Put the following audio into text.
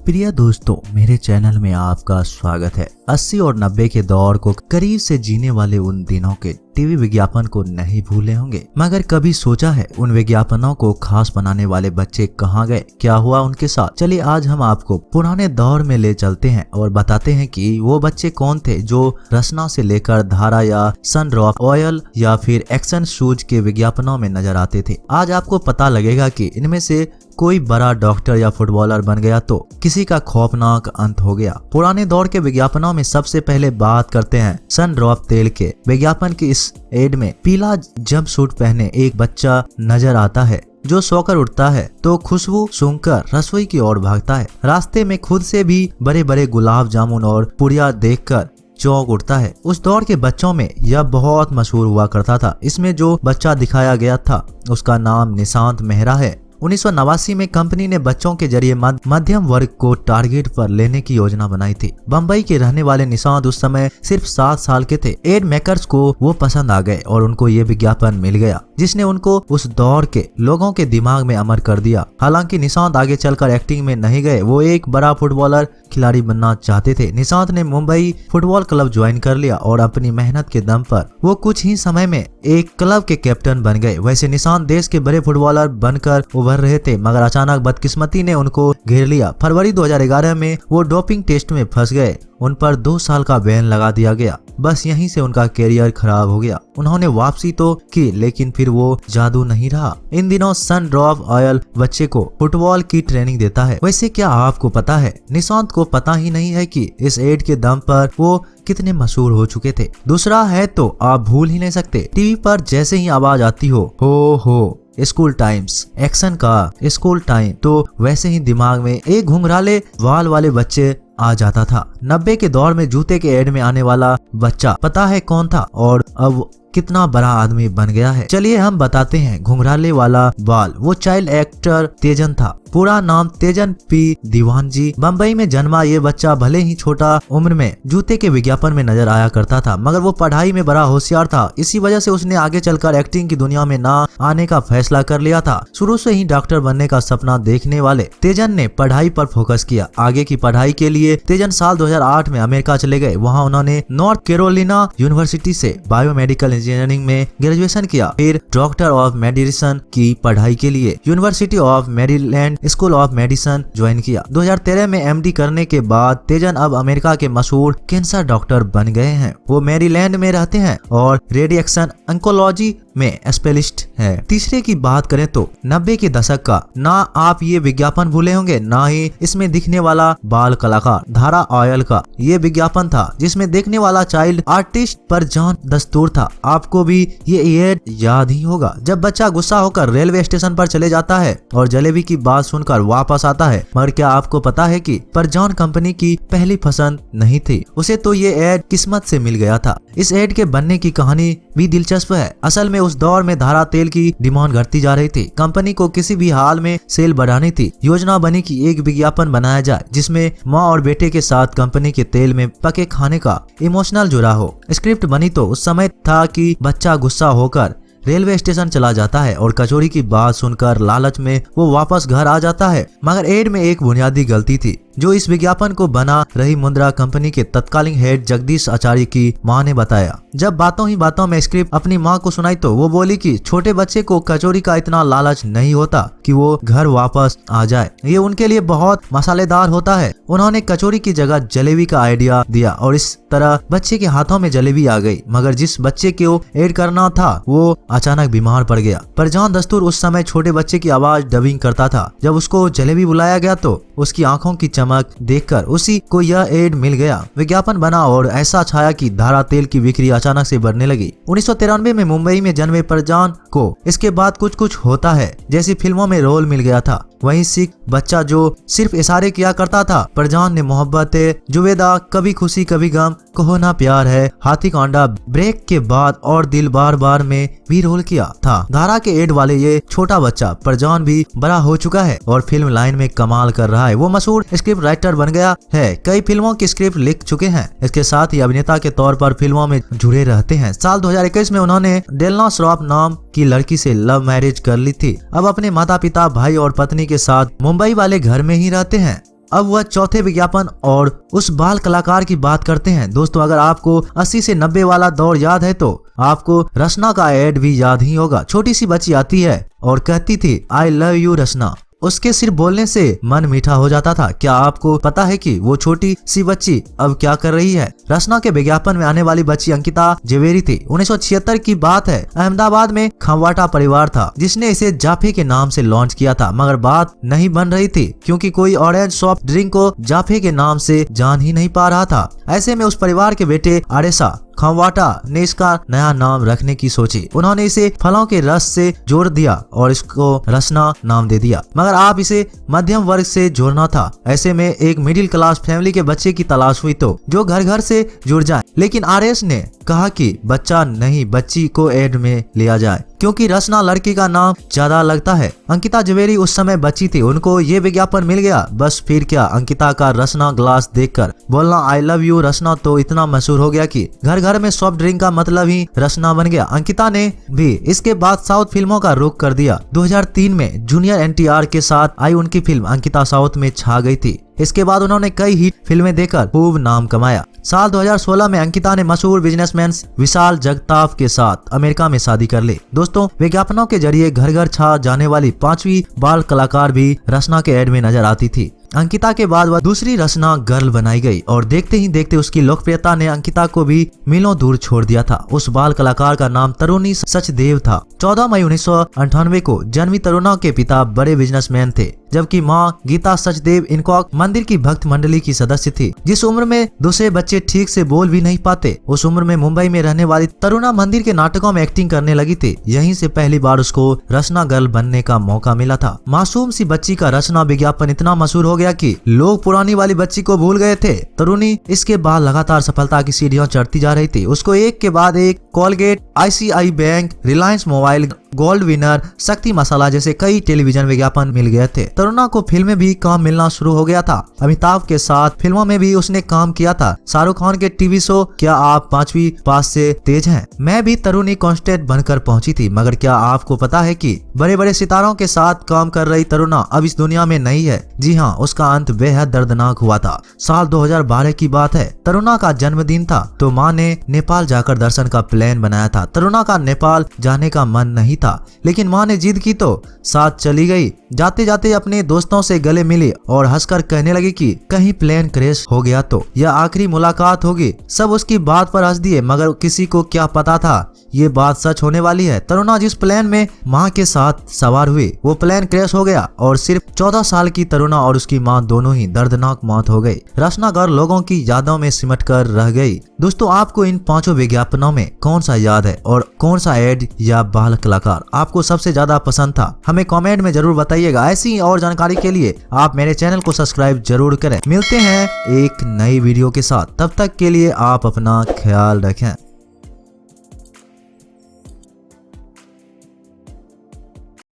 प्रिय दोस्तों, मेरे चैनल में आपका स्वागत है। 80 और 90 के दौर को करीब से जीने वाले उन दिनों के टीवी विज्ञापन को नहीं भूले होंगे, मगर कभी सोचा है उन विज्ञापनों को खास बनाने वाले बच्चे कहाँ गए, क्या हुआ उनके साथ। चलिए आज हम आपको पुराने दौर में ले चलते हैं और बताते हैं कि वो बच्चे कौन थे जो रसना से लेकर धारा या सनड्रॉप ऑयल या फिर एक्शन शूज के विज्ञापनों में नजर आते थे। आज आपको पता लगेगा कि इनमें से कोई बड़ा डॉक्टर या फुटबॉलर बन गया तो किसी का खौफनाक अंत हो गया। पुराने दौर के विज्ञापनों में सबसे पहले बात करते हैं सनड्रॉप तेल के विज्ञापन की। इस एड में पीला जंपसूट पहने एक बच्चा नजर आता है जो सोकर उठता है तो खुशबू सूंघकर रसोई की ओर भागता है। रास्ते में खुद से भी बड़े बड़े गुलाब जामुन और पुड़िया देखकर चौंक उठता है। उस दौर के बच्चों में यह बहुत मशहूर हुआ करता था। इसमें जो बच्चा दिखाया गया था उसका नाम निशांत मेहरा है। 1989 में कंपनी ने बच्चों के जरिए मध्यम वर्ग को टारगेट पर लेने की योजना बनाई थी। बम्बई के रहने वाले निशांत उस समय सिर्फ 7 साल के थे। एड मेकर्स को वो पसंद आ गए और उनको ये विज्ञापन मिल गया जिसने उनको उस दौर के लोगों के दिमाग में अमर कर दिया। हालांकि निशांत आगे चलकर एक्टिंग में नहीं गए, वो एक बड़ा फुटबॉलर खिलाड़ी बनना चाहते थे। निशांत ने मुंबई फुटबॉल क्लब ज्वाइन कर लिया और अपनी मेहनत के दम पर वो कुछ ही समय में एक क्लब के कैप्टन बन गए। वैसे निशांत देश के बड़े फुटबॉलर बनकर उभर रहे थे, मगर अचानक बदकिस्मती ने उनको घेर लिया। फरवरी 2011 में वो डोपिंग टेस्ट में फंस गए। उन पर 2 साल का बैन लगा दिया गया। बस यहीं से उनका करियर खराब हो गया। उन्होंने वापसी तो की लेकिन फिर वो जादू नहीं रहा। इन दिनों सनड्रॉप ऑयल बच्चे को फुटबॉल की ट्रेनिंग देता है। वैसे क्या आपको पता है, निशांत को पता ही नहीं है कि इस एड के दम पर वो कितने मशहूर हो चुके थे। दूसरा है तो आप भूल ही नहीं सकते, टीवी पर जैसे ही आवाज आती हो स्कूल टाइम्स, एक्शन का स्कूल टाइम, तो वैसे ही दिमाग में एक घुंघराले वाल वाले बच्चे आ जाता था। 90 के दौर में जूते के एड में आने वाला बच्चा पता है कौन था और अब कितना बड़ा आदमी बन गया है। चलिए हम बताते हैं। घुंघराले वाला बाल, वो चाइल्ड एक्टर तेजन था। पूरा नाम तेजन पी दीवानजी। बम्बई में जन्मा ये बच्चा भले ही छोटा उम्र में जूते के विज्ञापन में नजर आया करता था, मगर वो पढ़ाई में बड़ा होशियार था। इसी वजह से उसने आगे चलकर एक्टिंग की दुनिया में ना आने का फैसला कर लिया था। शुरू से ही डॉक्टर बनने का सपना देखने वाले तेजन ने पढ़ाई पर फोकस किया। आगे की पढ़ाई के लिए तेजन साल 2008 में अमेरिका चले गए। वहाँ उन्होंने नॉर्थ कैरोलिना यूनिवर्सिटी से बायोमेडिकल इंजीनियरिंग में ग्रेजुएशन किया। फिर डॉक्टर ऑफ मेडिसिन की पढ़ाई के लिए university of Maryland school of medicine join किया। 2013 में एमडी करने के बाद तेजन अब अमेरिका के मशहूर कैंसर डॉक्टर बन गए हैं। वो मैरीलैंड में रहते हैं और रेडिएशन ऑन्कोलॉजी में स्पेशलिस्ट है। तीसरे की बात करें तो 90 के दशक का, ना आप ये विज्ञापन भूले होंगे ना ही इसमें दिखने वाला बाल कलाकार। धारा ऑयल का ये विज्ञापन था जिसमें देखने वाला चाइल्ड आर्टिस्ट परजान दस्तूर था। आपको भी ये एड याद ही होगा, जब बच्चा गुस्सा होकर रेलवे स्टेशन पर चले जाता है और जलेबी की बात सुनकर वापस आता है। मगर क्या आपको पता है कि परजान कंपनी की पहली पसंद नहीं थी, उसे तो ये एड किस्मत से मिल गया था। इस एड के बनने की कहानी भी दिलचस्प है। असल में उस दौर में धारा तेल की डिमांड घटती जा रही थी। कंपनी को किसी भी हाल में सेल बढ़ानी थी। योजना बनी कि एक विज्ञापन बनाया जाए जिसमें माँ और बेटे के साथ कंपनी के तेल में पके खाने का इमोशनल जुड़ा हो। स्क्रिप्ट बनी तो उस समय था कि बच्चा गुस्सा होकर रेलवे स्टेशन चला जाता है और कचौरी की बात सुनकर लालच में वो वापस घर आ जाता है। मगर एड में एक बुनियादी गलती थी जो इस विज्ञापन को बना रही मुंद्रा कंपनी के तत्कालीन हेड जगदीश आचार्य की मां ने बताया। जब बातों ही बातों में स्क्रिप्ट अपनी मां को सुनाई तो वो बोली कि छोटे बच्चे को कचौरी का इतना लालच नहीं होता कि वो घर वापस आ जाए, ये उनके लिए बहुत मसालेदार होता है। उन्होंने कचौरी की जगह जलेबी का आइडिया दिया और इस तरह बच्चे के हाथों में जलेबी आ गई। मगर जिस बच्चे को ऐड करना था वो अचानक बीमार पड़ गया। परजान दस्तूर उस समय छोटे बच्चे की आवाज डबिंग करता था। जब उसको जलेबी बुलाया गया तो उसकी आंखों की चमक देखकर उसी को यह एड मिल गया। विज्ञापन बना और ऐसा छाया कि धारा तेल की बिक्री अचानक से बढ़ने लगी। 1993 में मुंबई में जन्मे परजान को इसके बाद कुछ कुछ होता है जैसी फिल्मों में रोल मिल गया था। वहीं सिख बच्चा जो सिर्फ इशारे किया करता था। परजान ने मोहब्बत जुवेदा, कभी खुशी कभी गम, कहो ना प्यार है, हाथी कांडा, ब्रेक के बाद और दिल बार बार में भी रोल किया था। धारा के एड वाले ये छोटा बच्चा परजान भी बड़ा हो चुका है और फिल्म लाइन में कमाल कर रहा है। वो मशहूर स्क्रिप्ट राइटर बन गया है, कई फिल्मों की स्क्रिप्ट लिख चुके हैं। इसके साथ ही अभिनेता के तौर पर फिल्मों में जुड़े रहते हैं। साल 2021 में उन्होंने डेलना श्रॉफ नाम की लड़की से लव मैरिज कर ली थी। अब अपने माता पिता, भाई और पत्नी के साथ मुंबई वाले घर में ही रहते हैं। अब वह चौथे विज्ञापन और उस बाल कलाकार की बात करते हैं। दोस्तों अगर आपको 80 से 90 वाला दौर याद है तो आपको रचना का एड भी याद ही होगा। छोटी सी बच्ची आती है और कहती थी आई लव यू रचना। उसके सिर्फ बोलने से मन मीठा हो जाता था। क्या आपको पता है कि वो छोटी सी बच्ची अब क्या कर रही है? रचना के विज्ञापन में आने वाली बच्ची अंकिता जवेरी थी। 1976 की बात है। अहमदाबाद में खंवाटा परिवार था जिसने इसे जाफे के नाम से लॉन्च किया था, मगर बात नहीं बन रही थी क्योंकि कोई ऑरेंज सॉफ्ट ड्रिंक को जाफे के नाम से जान ही नहीं पा रहा था। ऐसे में उस परिवार के बेटे आरेसा खंवाटा ने इसका नया नाम रखने की सोची। उन्होंने इसे फलों के रस से जोड़ दिया और इसको रचना नाम दे दिया, मगर आप इसे मध्यम वर्ग से जोड़ना था। ऐसे में एक मिडिल क्लास फैमिली के बच्चे की तलाश हुई तो जो घर घर से जुड़ जाए, लेकिन आरएस ने कहा कि बच्चा नहीं बच्ची को एड में लिया जाए क्योंकि रचना लड़की का नाम ज्यादा लगता है। अंकिता जवेरी उस समय बच्ची थी, उनको ये विज्ञापन मिल गया। बस फिर क्या, अंकिता का रचना ग्लास देखकर बोलना आई लव यू रचना तो इतना मशहूर हो गया कि घर घर में सॉफ्ट ड्रिंक का मतलब ही रचना बन गया। अंकिता ने भी इसके बाद साउथ फिल्मों का रुख कर दिया। 2003 में जूनियर एनटीआर के साथ आई उनकी फिल्म अंकिता साउथ में छा गई थी। इसके बाद उन्होंने कई हिट फिल्में देकर खूब नाम कमाया। साल 2016 में अंकिता ने मशहूर बिजनेसमैन विशाल जगताप के साथ अमेरिका में शादी कर ली। दोस्तों विज्ञापनों के जरिए घर घर छा जाने वाली 5वीं बाल कलाकार भी रचना के एड में नजर आती थी। अंकिता के बाद वह दूसरी रचना गर्ल बनाई गई और देखते ही देखते उसकी लोकप्रियता ने अंकिता को भी मीलों दूर छोड़ दिया था। उस बाल कलाकार का नाम तरुणी सचदेव था। 14 मई 1998 को जन्मी तरुणा के पिता बड़े बिजनेसमैन थे, जबकि मां गीता सचदेव इनकॉक मंदिर की भक्त मंडली की सदस्य थी। जिस उम्र में दूसरे बच्चे ठीक से बोल भी नहीं पाते, उस उम्र में मुंबई में रहने वाली तरुणा मंदिर के नाटकों में एक्टिंग करने लगी थी। यहीं से पहली बार उसको रचना गर्ल बनने का मौका मिला था। मासूम सी बच्ची का रचना विज्ञापन इतना मशहूर हो गया कि लोग पुरानी वाली बच्ची को भूल गए थे। तरुणी इसके बाद लगातार सफलता की सीढ़ियां चढ़ती जा रही थी। उसको एक के बाद एक Colgate, ICI bank, Reliance mobile, gold winner, शक्ति मसाला जैसे कई टेलीविजन विज्ञापन मिल गए थे। तरुणा को फिल्में भी काम मिलना शुरू हो गया था। अमिताभ के साथ फिल्मों में भी उसने काम किया था। शाहरुख खान के टीवी शो क्या आप 5वीं पास से तेज हैं मैं भी तरुणी कांस्टेंट बनकर पहुंची थी। मगर क्या आपको पता है कि बड़े बड़े सितारों के साथ काम कर रही तरुणा अब इस दुनिया में नहीं है? जी हाँ, उसका अंत बेहद दर्दनाक हुआ था। साल 2012 की बात है। तरुणा का जन्मदिन था तो माँ ने नेपाल जाकर दर्शन का प्लान बनाया था। तरुणा का नेपाल जाने का मन नहीं था, लेकिन माँ ने जिद की तो साथ चली गई। जाते जाते अपने दोस्तों से गले मिली और हंसकर कहने लगी कि कहीं प्लेन क्रैश हो गया तो यह आखिरी मुलाकात होगी। सब उसकी बात पर हंस दिए, मगर किसी को क्या पता था ये बात सच होने वाली है। तरुणा जिस प्लेन में माँ के साथ सवार हुई वो प्लेन क्रैश हो गया और सिर्फ 14 साल की तरुणा और उसकी माँ दोनों ही दर्दनाक मौत हो गई। रचना गर्ल लोगों की यादों में सिमट कर रह गई। दोस्तों आपको इन 5 विज्ञापनों में कौन सा याद है और कौन सा एड या बाल कलाकार आपको सबसे ज्यादा पसंद था? हमें कमेंट में जरूर बताइएगा। ऐसी और जानकारी के लिए आप मेरे चैनल को सब्सक्राइब जरूर करें। मिलते हैं एक नई वीडियो के साथ, तब तक के लिए आप अपना ख्याल रखें।